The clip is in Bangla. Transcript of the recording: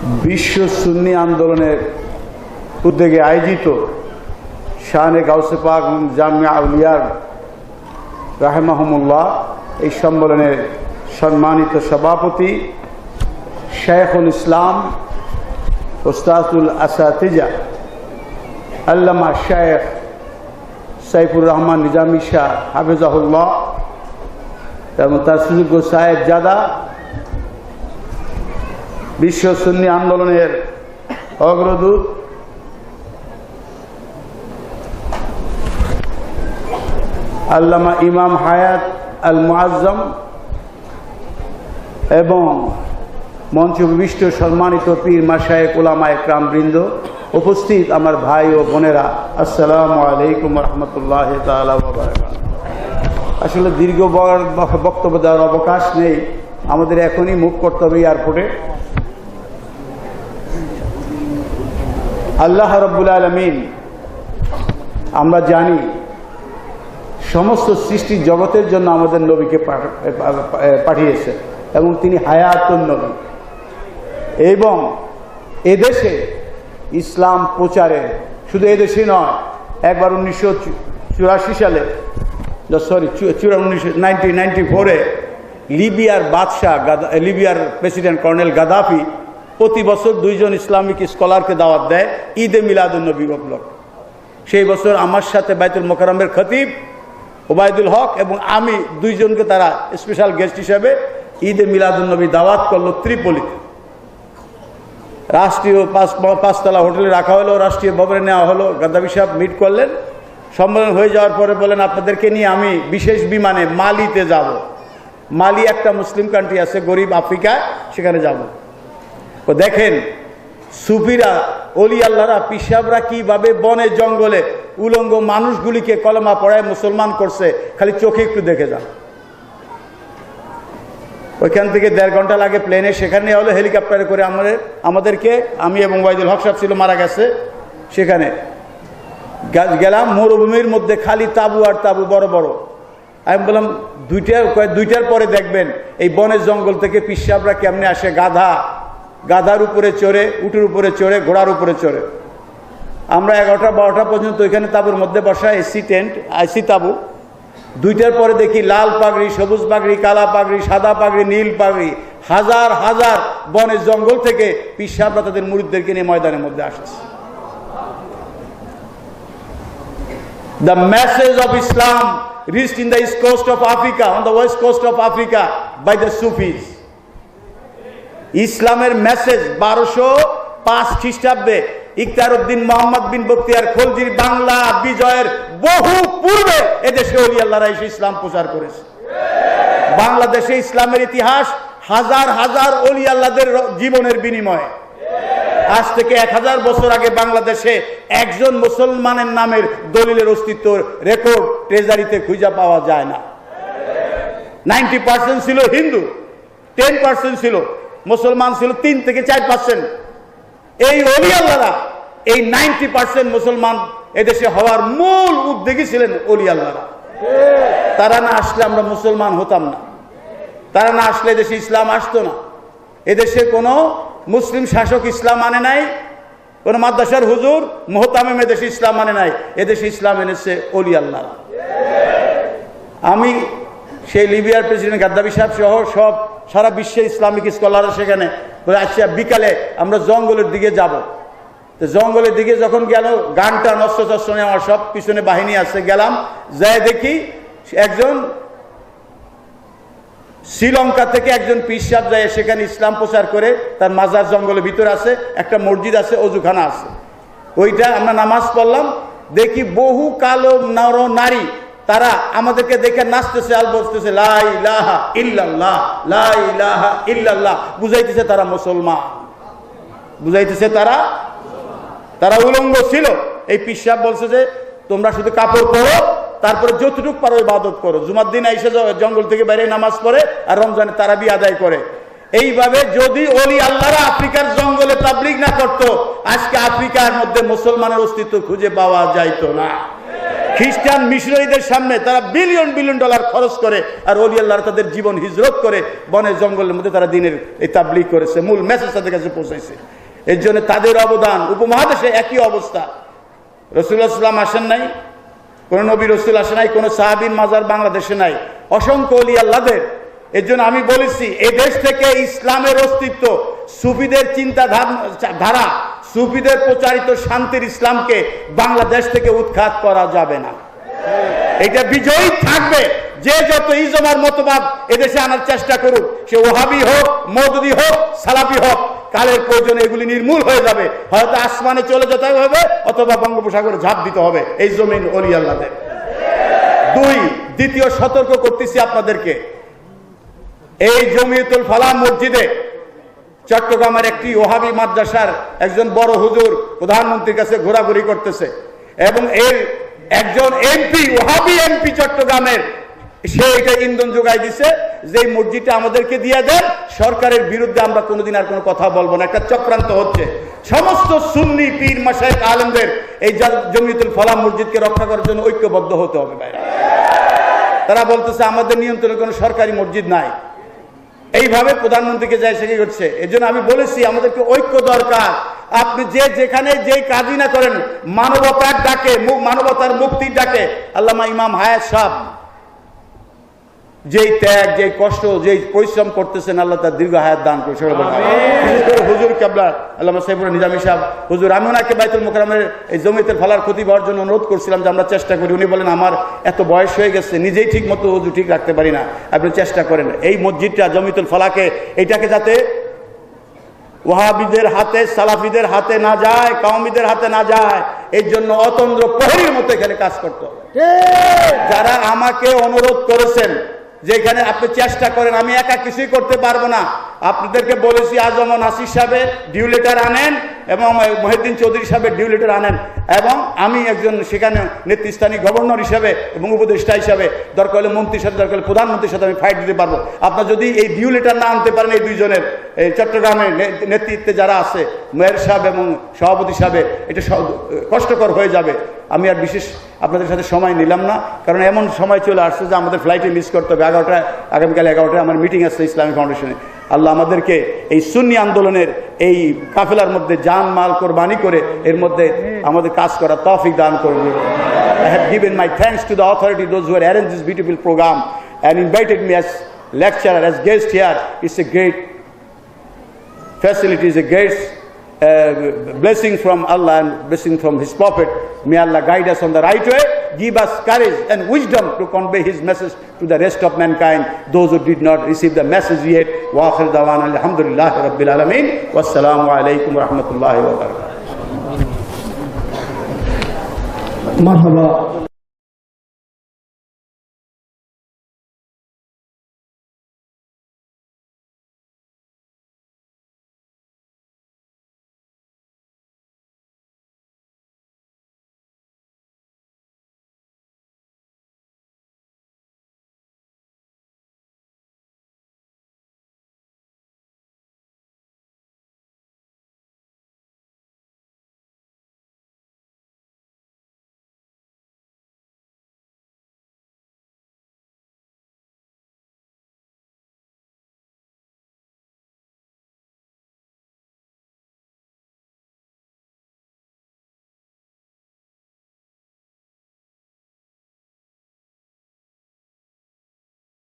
বিশ্ব সুন্নি আন্দোলনের উদ্যোগে আয়োজিত শানে গাউসে পাক জামিয়া আউলিয়া রাহিমাহুমুল্লাহ এই সম্মেলনের সম্মানিত সভাপতি শাইখুল ইসলাম উস্তাদুল আসাতিজা আল্লামা শাইখ সাইফুর রহমান নিজামী শাহ হাফিজাহুল্লাহ এবং তার সুযোগ্য সাহেব জাদা, বিশ্ব সুন্নি আন্দোলনের অগ্রদূত আল্লামা ইমাম হায়াত আল মুআজ্জম এবং মঞ্চ বিশিষ্ট সম্মানিত পীর মাশায়েখ উলামা একরাম বৃন্দ, উপস্থিত আমার ভাই ও বোনেরা, আসসালামু আলাইকুম রহমতুল্লাহি তাআলা ওয়া বারাকাতুহু। আসলে দীর্ঘ বক্তব্য দেওয়ার অবকাশ নেই, আমাদের এখনই মুভ করতে হবে এয়ারপোর্টে। আল্লাহ রাব্বুল আলামিন, আমরা জানি সমস্ত সৃষ্টি জগতের জন্য আমাদের নবীকে পাঠিয়েছে এবং তিনি হায়াতুন নবী, এবং এদেশে ইসলাম প্রচারে, শুধু এদেশে নয়, একবার 1984 সালে 1994 লিবিয়ার বাদশাহ, লিবিয়ার প্রেসিডেন্ট কর্নেল গাদ্দাফি প্রতি বছর 2 জন ইসলামিক স্কলারকে দাওয়াত দেয় ঈদে মিলাদুন নবী উপলক্ষে। সেই বছর আমার সাথে বাইতুল মোকাররমের খতিব ওবায়দুল হক এবং আমি 2 জনকে তারা স্পেশাল গেস্ট হিসেবে ঈদে মিলাদুন নবী দাওয়াত করলো ত্রিপলিতে। রাষ্ট্রীয় 5তলা হোটেলে রাখা হলো, রাষ্ট্রীয় ভবনে নেওয়া হলো। গাদ্দাফি সাহেব মিট করলেন, সম্মেলন হয়ে যাওয়ার পরে বলেন, আপনাদেরকে নিয়ে আমি বিশেষ বিমানে মালিতে যাব। মালি একটা মুসলিম কান্ট্রি আছে গরিব আফ্রিকা, সেখানে যাব। তো দেখেন সুফিরা, অলি আল্লাহরা, পিসাবরা কিভাবে বনে জঙ্গলে উলঙ্গ মানুষগুলিকে কলেমা পড়ায় মুসলমান করছে, খালি চোখে একটু দেখে যান। ওইখান থেকে 1.5 ঘন্টা লাগে প্লেনে, সেখানে হলো হেলিকপ্টারে করে আমাদেরকে, আমি এবং ওবায়দুল হক সাহেব ছিল, মারা গেছে, সেখানে গেলাম। মরুভূমির মধ্যে খালি তাবু আর তাবু, বড় বড়। আমি বললাম 2টার পরে দেখবেন এই বনের জঙ্গল থেকে পিসাবরা কেমনে আসে, গাধার উপরে চড়ে, উটের উপরে চড়ে, ঘোড়ার উপরে চড়ে। আমরা 11টা-12টা পর্যন্ত ওইখানে তাবুর মধ্যে বসা, এসি টেন্ট, এসি তাবু। 2টার পরে দেখি লাল পাগড়ি, সবুজ পাগড়ি, কালা পাগড়ি, সাদা পাগড়ি, নীল পাগড়ি, হাজার হাজার বনের জঙ্গল থেকে পিসাবরা তাদের মুরিদদেরকে নিয়ে ময়দানের মধ্যে আসছে। The message of Islam reached in the east coast of Africa, on the west coast of Africa by the Sufis. ইসলামের মেসেজ 1205 খ্রিস্টাব্দে ইখতিয়ারউদ্দিন মোহাম্মদ বিন বখতিয়ার খলজির বাংলা বিজয়ের বহু পূর্বে এদেশে ওলি আল্লাহরা এসে ইসলাম প্রচার করেছে। বাংলাদেশে ইসলামের ইতিহাস হাজার হাজার ওলি আল্লাহদের জীবনের বিনিময়ে। আজ থেকে 1000 বছর আগে বাংলাদেশে একজন মুসলমানের নামের দলিলের অস্তিত্ব রেকর্ড ট্রেজারিতে খুঁজে পাওয়া যায় না। 90% ছিল হিন্দু, 10% ছিল মুসলমান, ছিল 3 থেকে 4%। এই ওলি আল্লাহরা, এই 90% মুসলমান এদেশে হওয়ার মূল উদ্যোগী ছিলেন ওলি আল্লাহরা। তারা না আসলে আমরা মুসলমান হতাম না, তারা না আসলে এদেশে ইসলাম আসতো না। এদেশে কোনো মুসলিম শাসক ইসলাম মানে নাই, কোন মাদ্রাসার হুজুর মোহতামিম এদেশে ইসলাম মানে নাই। এদেশে ইসলাম এনেছে ওলি আল্লাহ। আমি সেই লিবিয়ার প্রেসিডেন্ট গাদ্দাফি সাহেব সহ সব সারা বিশ্বে ইসলামিক স্কলাররা সেখানে বলে, আচ্ছা বিকালে আমরা জঙ্গলের দিকে যাব। তো জঙ্গলের দিকে যখন গেল, গানটা অস্ত্র নিয়ে আমার সব পিছনে বাহিনী আছে, গেলাম, যাই দেখি একজন শ্রীলঙ্কা থেকে একজন পীর সাহেব যায় সেখানে ইসলাম প্রচার করে, তার মাজার জঙ্গলের ভিতরে আছে, একটা মসজিদ আছে, অজুখানা আছে। ওইটা আমরা নামাজ পড়লাম, দেখি বহু কালো নর নারী, তারা আমাদেরকে দেখে নাচতেছে আর বলতেছে লা ইলাহা ইল্লাল্লাহ, লা ইলাহা ইল্লাল্লাহ, বুঝাইতেছে তারা মুসলমান, বুঝাইতেছে তারা উলঙ্গ ছিল। এই পীর সাহেব বলছে যে তোমরা শুধু কাপড় পরো, তারপরে যতটুকু পারো ইবাদত করো। জুমার দিন এসে জঙ্গল থেকে বাইরে নামাজ পড়ে আর রমজানে তারাবি আদায় করে। এইভাবে যদি ওলি আল্লাহরা আফ্রিকার জঙ্গলে তাবলীগ না করতো, আজকে আফ্রিকার মধ্যে মুসলমানের অস্তিত্ব খুঁজে পাওয়া যাইতো না। খ্রিস্টান মিশনারিদের সামনে তারা বিলিয়ন বিলিয়ন ডলার খরচ করে, আর ওলি আল্লাহরা তাদের জীবন হিজরত করে বনে জঙ্গলের মধ্যে তারা দিনের এই তাবলীগ করেছে, মূল মেসেজ তাদের কাছে পৌঁছাইছে। এর জন্য তাদের অবদান, উপমহাদেশে একই অবস্থা। রাসূলুল্লাহ সাল্লাল্লাহু আলাইহি ওয়াসাল্লাম আসেন নাই, কোন নবী রসুল আসে নাই, কোন সাহাবীর মাজার বাংলাদেশে নাই, অসংখ্য ওলি আল্লাহদের। এর জন্য আমি বলেছি এই দেশ থেকে ইসলামের অস্তিত্ব, সুফিদের চিন্তাধারা, সুফিদের প্রচারিত শান্তির ইসলামকে বাংলাদেশ থেকে উৎখাত করা যাবে না। এটা বিজয়ী থাকবে। যে যত ইজমার মতবাদ এদেশে আনার চেষ্টা করুক, সে ওহাবি হোক, মওদুদি হোক, সালাফি হোক, কালের প্রয়োজনে এগুলি নির্মূল হয়ে যাবে। হয়তো আসমানে চলে যেতে হবে অথবা বঙ্গোপসাগরে ঝাঁপ দিতে হবে এই জমিন ওলি আল্লাহদের। দ্বিতীয় সতর্ক করতেছি আপনাদেরকে, এই জমিয়তুল ফালাহ মসজিদে চট্টগ্রামের একটি ওহাবি মাদ্রাসার একজন বড় হুজুর প্রধানমন্ত্রীর কাছে ঘোরাঘুরি করতেছে, এবং এর একজন এমপি, ওহাবি এমপি চট্টগ্রামের, সে এটা ইন্ধন যোগাই দিছে যে এই মসজিদটা আমাদেরকে দিয়ে দেন, সরকারের বিরুদ্ধে আমরা কোনোদিন আর কোনো কথা বলবো না। একটা চক্রান্ত হচ্ছে। সমস্ত সুন্নি পীর মাশায়েখ আলেমদের এই জমিয়তুল ফালাহ মসজিদকে রক্ষা করার জন্য ঐক্যবদ্ধ হতে হবে ভাইরা। তারা বলতেছে আমাদের নিয়ন্ত্রণে কোনো সরকারি মসজিদ নাই, এইভাবে প্রধানমন্ত্রীকে যাই সেখানে করছে। এই জন্য আমি বলেছি আমাদেরকে ঐক্য দরকার। আপনি যে যেখানে যেই কাজই না করেন, মানবতার ডাকে, মানবতার মুক্তির ডাকে, আল্লামা ইমাম হায়াত সাহেব যেই ত্যাগ, যেই কষ্ট, যেই পরিশ্রম করতেছেন, আল্লাহ তার দীর্ঘ হায়াত দান করে। হুজুর কেবলা আল্লামা সাইফুর নিজামী সাহেব হুজুর, আমি ওনাকে বাইতুল মুকাররমের এই জমিয়তুল ফালাহর ক্ষতি হওয়ার জন্য অনুরোধ করছিলাম যে আমরা চেষ্টা করি। উনি বলেন আমার এত বয়স হয়ে গেছে, নিজেই ঠিক মতো হুজুর ঠিক রাখতে পারি না, আপনি চেষ্টা করেন এই মসজিদটা জমিয়তুল ফালাহকে, এটাকে যাতে ওয়াহাবিদের হাতে, সালাফিদের হাতে না যায়, কওমিদের হাতে না যায়, এর জন্য অতন্দ্র প্রহরীর মতো এখানে কাজ করতে হবে। যারা আমাকে অনুরোধ করেছেন যে এখানে আপনি চেষ্টা করেন, আমি একা কিছুই করতে পারবো না, আপনাদেরকে বলেছি আজম নাসির সাহেবের ডিউ লেটার আনেন এবং মহিউদ্দিন চৌধুরী সাহেবের ডিউ লেটার আনেন, এবং আমি একজন সেখানে নেতৃস্থানীয় গভর্নর হিসাবে এবং উপদেষ্টা হিসাবে, দরকার হলে মন্ত্রীর সাথে, দরকার হলে প্রধানমন্ত্রীর সাথে আমি ফাইট দিতে পারবো। আপনার যদি এই ডিউ লেটার না আনতে পারেন, এই দুইজনের, এই চট্টগ্রামের নেতৃত্বে যারা আছে, মেয়র সাহেব এবং সভাপতি সাহেব, এটা কষ্টকর হয়ে যাবে। আমি আর বিশেষ আপনাদের সাথে সময় নিলাম না, কারণ এমন সময় চলে আসছে যে আমাদের ফ্লাইটে মিস করতে হবে। আগামীকাল 11টায় আমার মিটিং আছে ইসলামিক ফাউন্ডেশনে। আল্লাহ আমাদেরকে এই সুন্নি আন্দোলনের এই কাফেলার মধ্যে জান মাল কোরবানি করে এর মধ্যে আমাদের কাজ করার তৌফিক দান করুন। I have given my thanks to the authority, those who had arranged this beautiful program and invited me as lecturer, as guest here. It's a great facility, it's a great blessing from Allah and blessing from His Prophet. May Allah guide us on the right way, give us courage and wisdom to convey His message to the rest of mankind, those who did not receive the message yet. Wa akhir dawana alhamdulillahi rabbil alamin. Wassalamu alaikum wa rahmatullahi wa barakatuh. Marhaba.